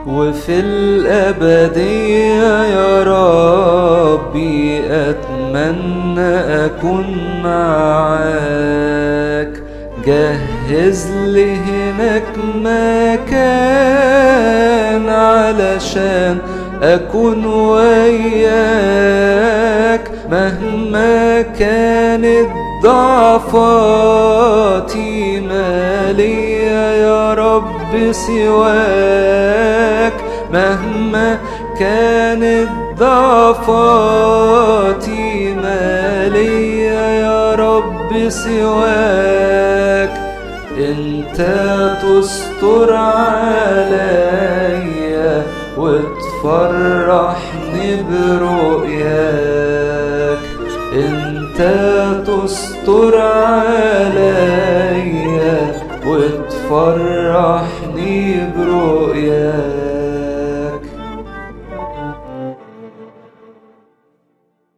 وفي الأبدية يا ربي أتمنى أكون معاك. جهز لي هناك مكان علشان أكون وياك، مهما كانت ضعفاتي مالية يا رب سواك، مهما كانت ضعفاتي مالية يا رب سواك. انت تستر عليا وتفرحني برؤياك، انت تستر عليا وتفرحني برؤياك.